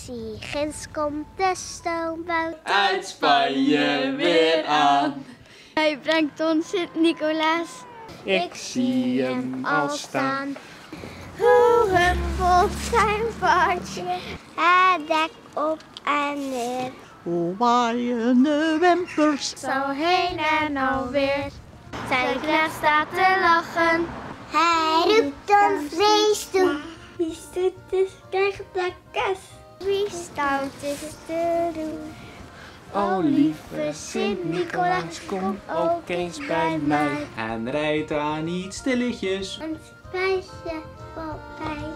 zie ginds komt de stoomboot uit Spanje weer aan. Hij brengt ons Sint-Nicolaas. Ik zie hem al staan. Hoe huppelt zijn paardje het dek op en neer. Hoe waaien de wimpers Zo heen en alweer. Zijn knecht staat te lachen. Hij roept ons vlees toe. Wie stoet is, krijgt de kes. Wie stout is te doen. O lieve Sint-Nicolaas, kom ook eens bij mij. En rijd daar niet stilletjes. Een spijsje voorbij.